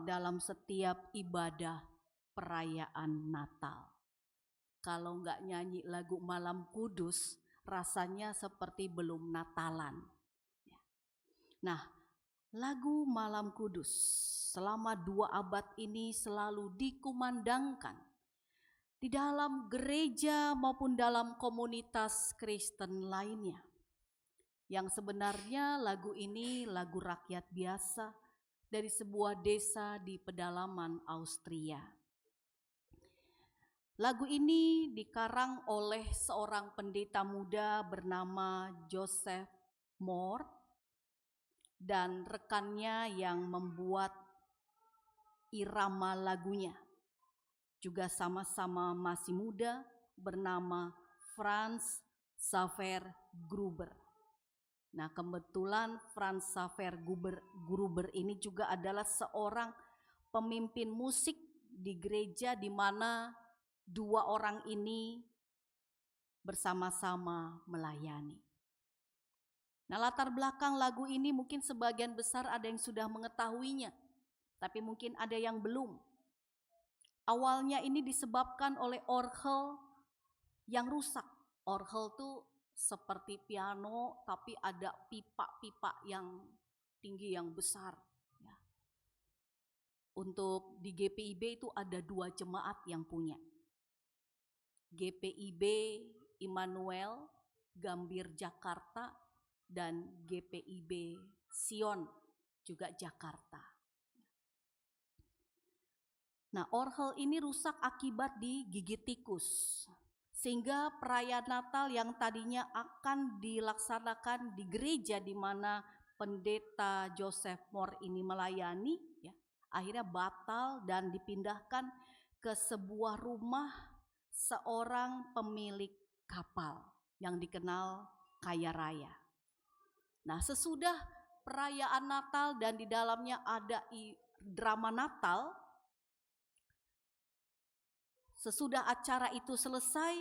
dalam setiap ibadah perayaan Natal. Kalau nggak nyanyi lagu Malam Kudus, rasanya seperti belum Natalan. Nah, lagu Malam Kudus selama 2 abad ini selalu dikumandangkan di dalam gereja maupun dalam komunitas Kristen lainnya. Yang sebenarnya lagu ini lagu rakyat biasa dari sebuah desa di pedalaman Austria. Lagu ini dikarang oleh seorang pendeta muda bernama Joseph Mohr dan rekannya yang membuat irama lagunya. Juga sama-sama masih muda bernama Franz Xaver Gruber. Nah, kebetulan Franz Xaver Gruber ini juga adalah seorang pemimpin musik di gereja di mana 2 orang ini bersama-sama melayani. Nah, latar belakang lagu ini mungkin sebagian besar ada yang sudah mengetahuinya, tapi mungkin ada yang belum. Awalnya ini disebabkan oleh orgel yang rusak. Orgel tuh seperti piano tapi ada pipa-pipa yang tinggi yang besar. Ya. Untuk di GPIB itu ada 2 jemaat yang punya. GPIB Immanuel Gambir Jakarta dan GPIB Sion juga Jakarta. Nah, orgel ini rusak akibat digigit tikus. Sehingga perayaan Natal yang tadinya akan dilaksanakan di gereja di mana pendeta Joseph Mohr ini melayani, ya, akhirnya batal dan dipindahkan ke sebuah rumah seorang pemilik kapal yang dikenal kaya raya. Nah, sesudah perayaan Natal dan di dalamnya ada drama Natal, sesudah acara itu selesai,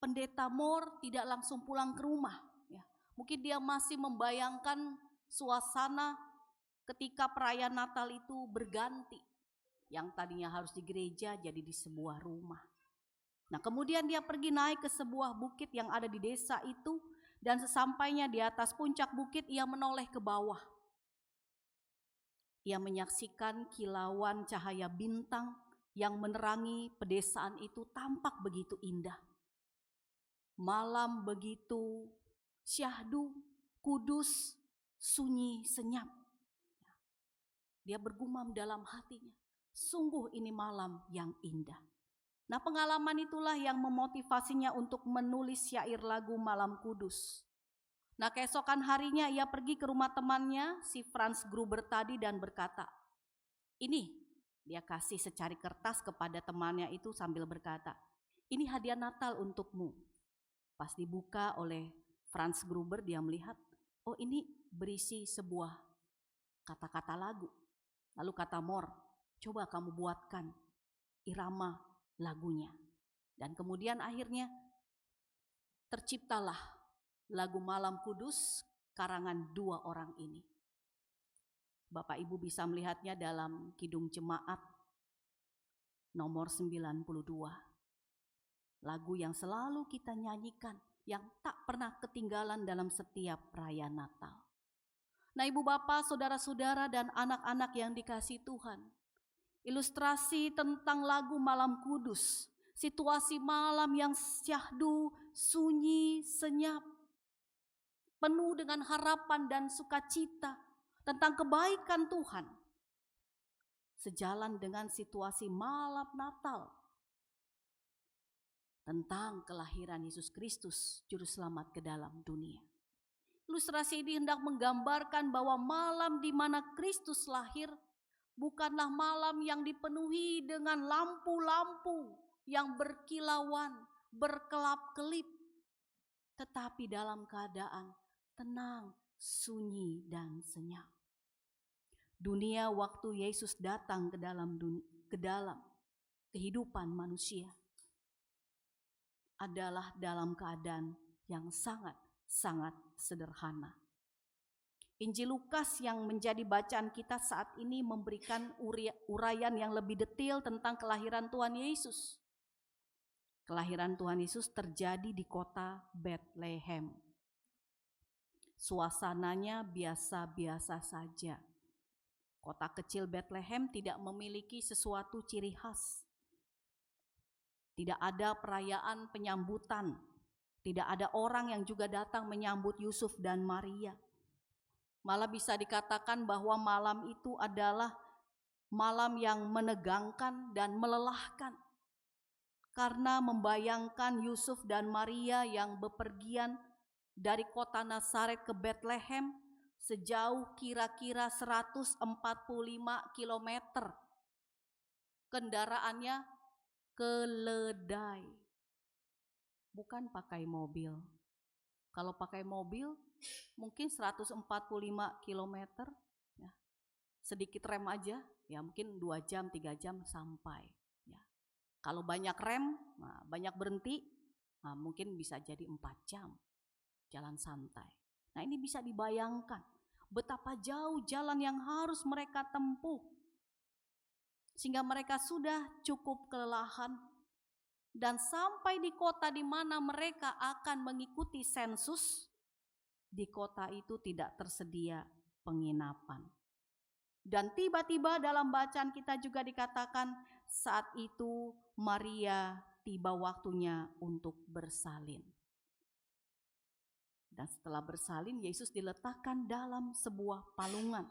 pendeta Mohr tidak langsung pulang ke rumah. Ya. Mungkin dia masih membayangkan suasana ketika perayaan Natal itu berganti. Yang tadinya harus di gereja jadi di sebuah rumah. Nah, kemudian dia pergi naik ke sebuah bukit yang ada di desa itu, dan sesampainya di atas puncak bukit ia menoleh ke bawah. Ia menyaksikan kilauan cahaya bintang yang menerangi pedesaan itu tampak begitu indah. Malam begitu syahdu, kudus, sunyi, senyap. Dia bergumam dalam hatinya, sungguh ini malam yang indah. Nah, pengalaman itulah yang memotivasinya untuk menulis syair lagu Malam Kudus. Nah, keesokan harinya ia pergi ke rumah temannya, si Franz Gruber tadi, dan berkata, ini, dia kasih secari kertas kepada temannya itu sambil berkata, ini hadiah Natal untukmu. Pas dibuka oleh Franz Gruber, dia melihat, oh ini berisi sebuah kata-kata lagu. Lalu kata Mohr, coba kamu buatkan irama lagunya. Dan kemudian akhirnya terciptalah lagu Malam Kudus karangan 2 orang ini. Bapak Ibu bisa melihatnya dalam Kidung Jemaat nomor 92. Lagu yang selalu kita nyanyikan, yang tak pernah ketinggalan dalam setiap perayaan Natal. Nah, Ibu Bapak, saudara-saudara dan anak-anak yang dikasihi Tuhan, ilustrasi tentang lagu Malam Kudus, situasi malam yang syahdu, sunyi, senyap, penuh dengan harapan dan sukacita tentang kebaikan Tuhan. Sejalan dengan situasi malam Natal, tentang kelahiran Yesus Kristus, Juru Selamat ke dalam dunia. Ilustrasi ini hendak menggambarkan bahwa malam di mana Kristus lahir bukanlah malam yang dipenuhi dengan lampu-lampu yang berkilauan, berkelap-kelip, tetapi dalam keadaan tenang, sunyi, dan senyap. Dunia waktu Yesus datang ke dalam kehidupan manusia adalah dalam keadaan yang sangat sederhana. Injil Lukas yang menjadi bacaan kita saat ini memberikan uraian yang lebih detail tentang kelahiran Tuhan Yesus. Kelahiran Tuhan Yesus terjadi di kota Bethlehem. Suasananya biasa-biasa saja. Kota kecil Bethlehem tidak memiliki sesuatu ciri khas. Tidak ada perayaan penyambutan. Tidak ada orang yang juga datang menyambut Yusuf dan Maria. Malah bisa dikatakan bahwa malam itu adalah malam yang menegangkan dan melelahkan. Karena membayangkan Yusuf dan Maria yang bepergian dari kota Nazaret ke Bethlehem sejauh kira-kira 145 km. Kendaraannya keledai, bukan pakai mobil. Kalau pakai mobil mungkin 145 km, ya. Sedikit rem aja, ya mungkin 2 jam, 3 jam sampai. Ya. Kalau banyak rem, banyak berhenti, mungkin bisa jadi 4 jam jalan santai. Nah ini bisa dibayangkan betapa jauh jalan yang harus mereka tempuh. Sehingga mereka sudah cukup kelelahan. Dan sampai di kota di mana mereka akan mengikuti sensus, di kota itu tidak tersedia penginapan. Dan tiba-tiba dalam bacaan kita juga dikatakan saat itu Maria tiba waktunya untuk bersalin. Dan setelah bersalin, Yesus diletakkan dalam sebuah palungan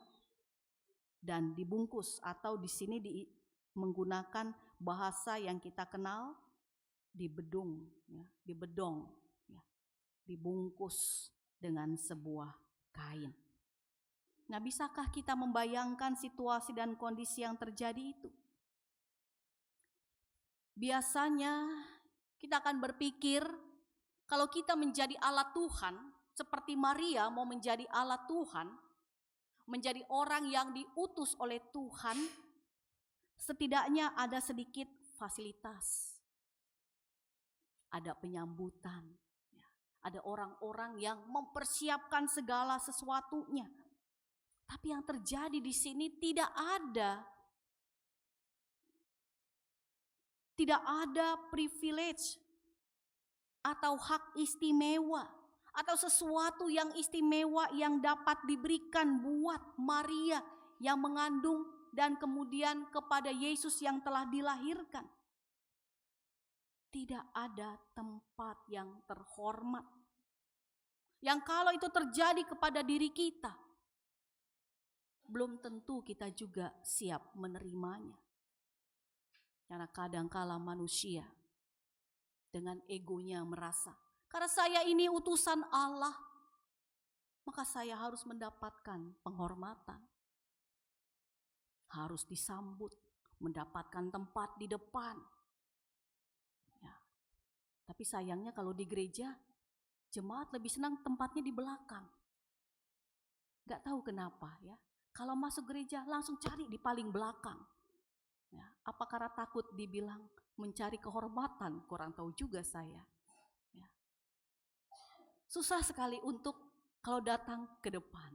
dan dibungkus, atau di sini menggunakan bahasa yang kita kenal, dibedung, ya, dibedong, ya, dibungkus dengan sebuah kain. Nah, bisakah kita membayangkan situasi dan kondisi yang terjadi itu? Biasanya kita akan berpikir kalau kita menjadi alat Tuhan, seperti Maria mau menjadi alat Tuhan, menjadi orang yang diutus oleh Tuhan, setidaknya ada sedikit fasilitas. Ada penyambutan, ada orang-orang yang mempersiapkan segala sesuatunya. Tapi yang terjadi di sini tidak ada privilege atau hak istimewa atau sesuatu yang istimewa yang dapat diberikan buat Maria yang mengandung dan kemudian kepada Yesus yang telah dilahirkan. Tidak ada tempat yang terhormat. Yang kalau itu terjadi kepada diri kita, belum tentu kita juga siap menerimanya. Karena kadangkala manusia dengan egonya merasa, karena saya ini utusan Allah, maka saya harus mendapatkan penghormatan. Harus disambut, mendapatkan tempat di depan. Tapi sayangnya kalau di gereja, jemaat lebih senang tempatnya di belakang. Gak tahu kenapa ya. Kalau masuk gereja langsung cari di paling belakang. Ya, apa karena takut dibilang mencari kehormatan? Kurang tahu juga saya. Ya. Susah sekali untuk kalau datang ke depan.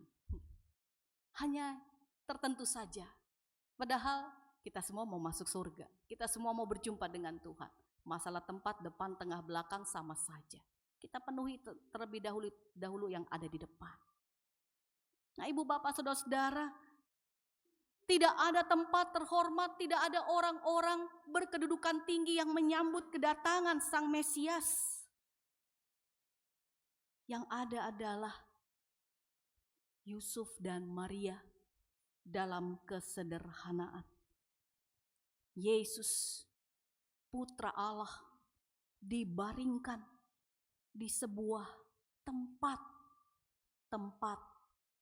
Hanya tertentu saja. Padahal kita semua mau masuk surga. Kita semua mau berjumpa dengan Tuhan. Masalah tempat depan, tengah, belakang sama saja. Kita penuhi terlebih dahulu yang ada di depan. Nah, ibu bapak saudara-saudara, tidak ada tempat terhormat, tidak ada orang-orang berkedudukan tinggi yang menyambut kedatangan Sang Mesias. Yang ada adalah Yusuf dan Maria dalam kesederhanaan. Yesus, Putra Allah, dibaringkan di sebuah tempat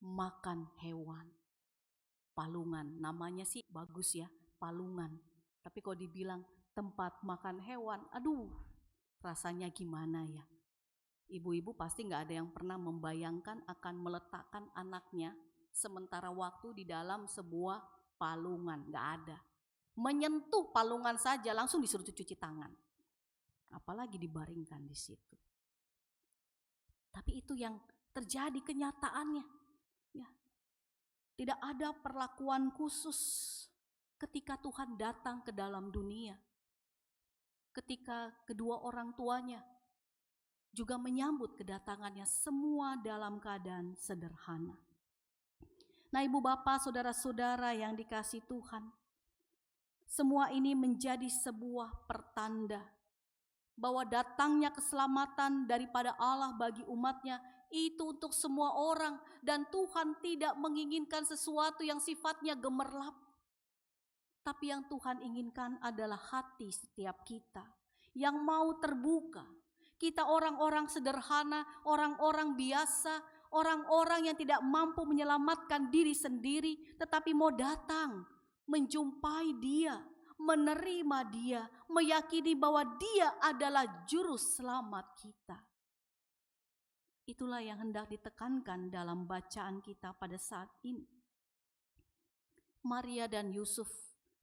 makan hewan. Palungan, namanya sih bagus ya, palungan. Tapi kalau dibilang tempat makan hewan, aduh, rasanya gimana ya? Ibu-ibu pasti gak ada yang pernah membayangkan akan meletakkan anaknya sementara waktu di dalam sebuah palungan, gak ada. Menyentuh palungan saja langsung disuruh cuci tangan. Apalagi dibaringkan di situ. Tapi itu yang terjadi kenyataannya. Ya, Tidak ada perlakuan khusus ketika Tuhan datang ke dalam dunia. Ketika kedua orang tuanya juga menyambut kedatangannya, semua dalam keadaan sederhana. Nah, ibu bapak, saudara-saudara yang dikasihi Tuhan, semua ini menjadi sebuah pertanda bahwa datangnya keselamatan daripada Allah bagi umatnya itu untuk semua orang, dan Tuhan tidak menginginkan sesuatu yang sifatnya gemerlap. Tapi yang Tuhan inginkan adalah hati setiap kita yang mau terbuka. Kita orang-orang sederhana, orang-orang biasa, orang-orang yang tidak mampu menyelamatkan diri sendiri, tetapi mau datang menjumpai Dia, menerima Dia, meyakini bahwa Dia adalah juru selamat kita. Itulah yang hendak ditekankan dalam bacaan kita pada saat ini. Maria dan Yusuf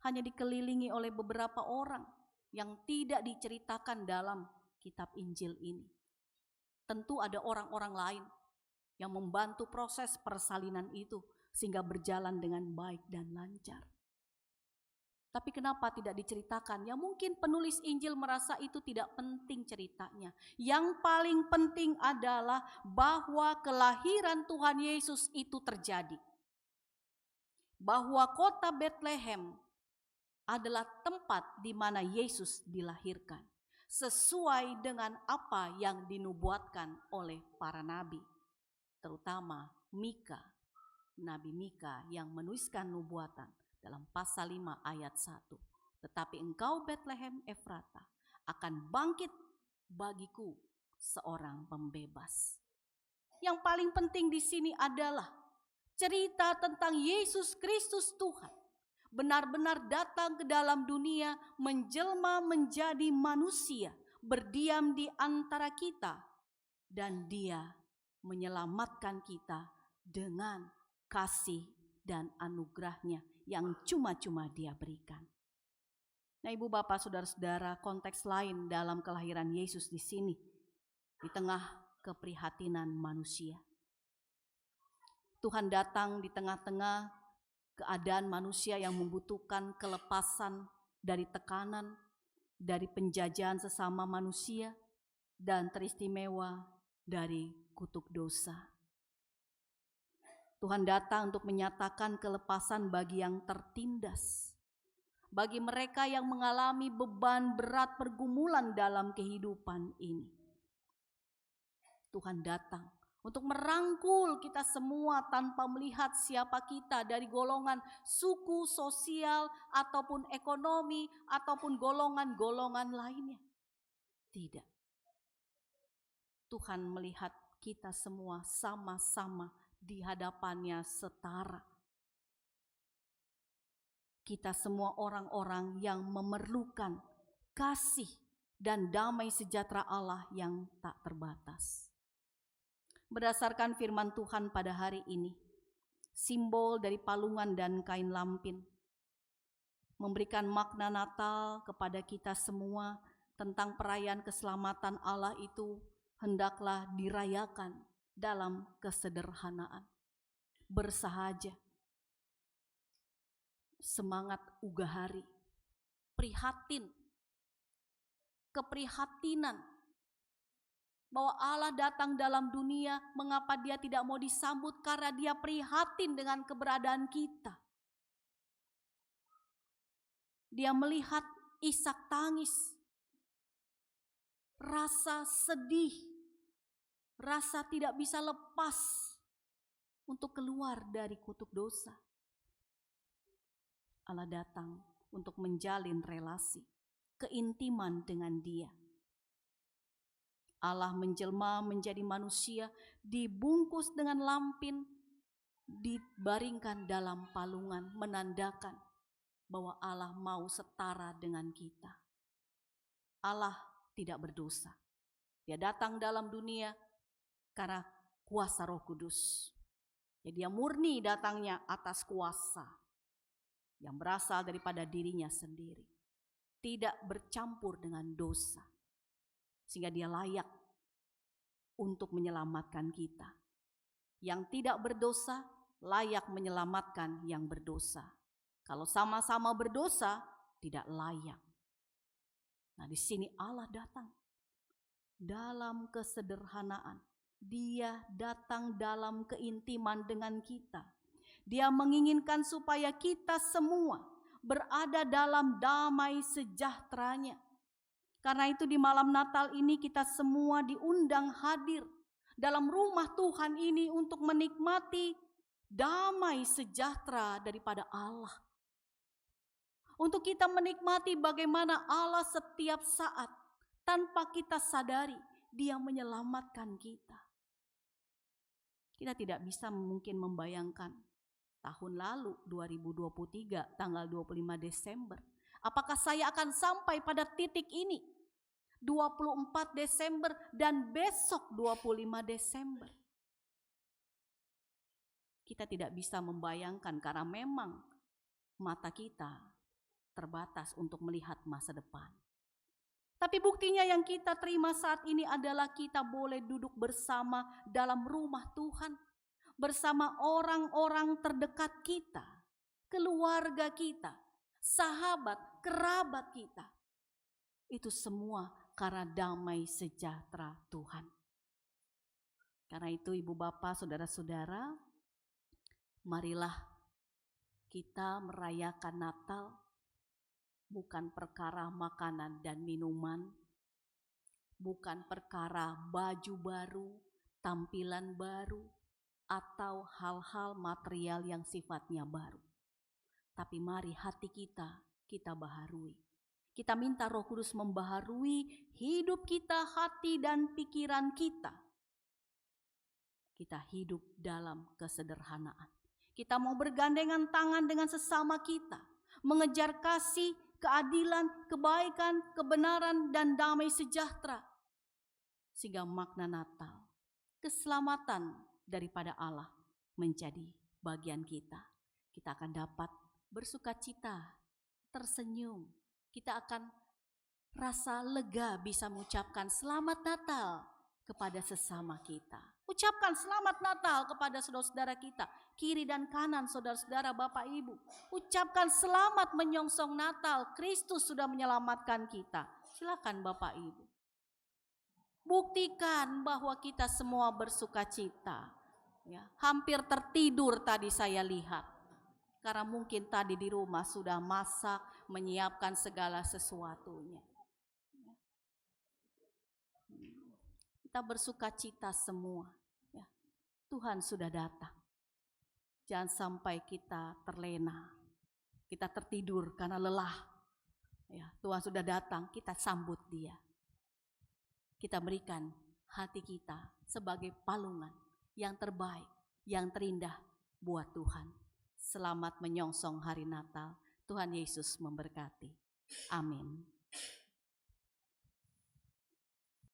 hanya dikelilingi oleh beberapa orang yang tidak diceritakan dalam kitab Injil ini. Tentu ada orang-orang lain yang membantu proses persalinan itu sehingga berjalan dengan baik dan lancar. Tapi kenapa tidak diceritakan? Ya mungkin penulis Injil merasa itu tidak penting ceritanya. Yang paling penting adalah bahwa kelahiran Tuhan Yesus itu terjadi. Bahwa kota Bethlehem adalah tempat di mana Yesus dilahirkan. Sesuai dengan apa yang dinubuatkan oleh para nabi. Terutama Mika, Nabi Mika yang menuliskan nubuatan dalam pasal 5 ayat 1. Tetapi engkau Bethlehem Efrata akan bangkit bagiku seorang pembebas. Yang paling penting di sini adalah cerita tentang Yesus Kristus Tuhan. Benar-benar datang ke dalam dunia, menjelma menjadi manusia, berdiam di antara kita, dan Dia menyelamatkan kita dengan kasih dan anugerahnya yang cuma-cuma Dia berikan. Nah, ibu bapak, saudara-saudara, konteks lain dalam kelahiran Yesus di sini, di tengah keprihatinan manusia. Tuhan datang di tengah-tengah keadaan manusia yang membutuhkan kelepasan dari tekanan, dari penjajahan sesama manusia, dan teristimewa dari kutuk dosa. Tuhan datang untuk menyatakan kelepasan bagi yang tertindas, bagi mereka yang mengalami beban berat pergumulan dalam kehidupan ini. Tuhan datang untuk merangkul kita semua tanpa melihat siapa kita, dari golongan suku, sosial, ataupun ekonomi, ataupun golongan-golongan lainnya. Tidak. Tuhan melihat kita semua sama-sama di hadapannya setara. Kita semua orang-orang yang memerlukan kasih dan damai sejahtera Allah yang tak terbatas. Berdasarkan firman Tuhan pada hari ini, simbol dari palungan dan kain lampin memberikan makna Natal kepada kita semua tentang perayaan keselamatan Allah itu hendaklah dirayakan dalam kesederhanaan, bersahaja, semangat ugahari, prihatin, keprihatinan bahwa Allah datang dalam dunia. Mengapa Dia tidak mau disambut? Karena Dia prihatin dengan keberadaan kita. Dia melihat isak tangis, rasa sedih, rasa tidak bisa lepas untuk keluar dari kutuk dosa. Allah datang untuk menjalin relasi, keintiman dengan Dia. Allah menjelma menjadi manusia, dibungkus dengan lampin, dibaringkan dalam palungan, menandakan bahwa Allah mau setara dengan kita. Allah tidak berdosa. Dia datang dalam dunia karena kuasa Roh Kudus. Jadi Dia murni datangnya atas kuasa yang berasal daripada dirinya sendiri. Tidak bercampur dengan dosa. Sehingga Dia layak untuk menyelamatkan kita. Yang tidak berdosa layak menyelamatkan yang berdosa. Kalau sama-sama berdosa, tidak layak. Nah, di sini Allah datang dalam kesederhanaan. Dia datang dalam keintiman dengan kita. Dia menginginkan supaya kita semua berada dalam damai sejahteranya. Karena itu di malam Natal ini kita semua diundang hadir dalam rumah Tuhan ini untuk menikmati damai sejahtera daripada Allah. Untuk kita menikmati bagaimana Allah setiap saat tanpa kita sadari Dia menyelamatkan kita. Kita tidak bisa mungkin membayangkan tahun lalu 2023 tanggal 25 Desember. Apakah saya akan sampai pada titik ini 24 Desember dan besok 25 Desember? Kita tidak bisa membayangkan karena memang mata kita terbatas untuk melihat masa depan. Tapi buktinya yang kita terima saat ini adalah kita boleh duduk bersama dalam rumah Tuhan. Bersama orang-orang terdekat kita, keluarga kita, sahabat, kerabat kita. Itu semua karena damai sejahtera Tuhan. Karena itu ibu bapak, saudara-saudara, marilah kita merayakan Natal bukan perkara makanan dan minuman, bukan perkara baju baru, tampilan baru, atau hal-hal material yang sifatnya baru. Tapi mari hati kita baharui. Kita minta Roh Kudus membaharui hidup kita, hati dan pikiran kita. Kita hidup dalam kesederhanaan. Kita mau bergandengan tangan dengan sesama kita, mengejar kasih, keadilan, kebaikan, kebenaran, dan damai sejahtera. Sehingga makna Natal, keselamatan daripada Allah menjadi bagian kita. Kita akan dapat bersuka cita, tersenyum. Kita akan rasa lega bisa mengucapkan selamat Natal kepada sesama kita. Ucapkan selamat Natal kepada saudara-saudara kita, kiri dan kanan saudara-saudara Bapak Ibu. Ucapkan selamat menyongsong Natal, Kristus sudah menyelamatkan kita. Silakan Bapak Ibu. Buktikan bahwa kita semua bersuka cita. Ya, hampir tertidur tadi saya lihat. Karena mungkin tadi di rumah sudah masak, menyiapkan segala sesuatunya. Kita bersuka cita semua. Ya. Tuhan sudah datang. Jangan sampai kita terlena, kita tertidur karena lelah. Ya, Tuhan sudah datang, kita sambut Dia. Kita berikan hati kita sebagai palungan yang terbaik, yang terindah buat Tuhan. Selamat menyongsong hari Natal. Tuhan Yesus memberkati. Amin.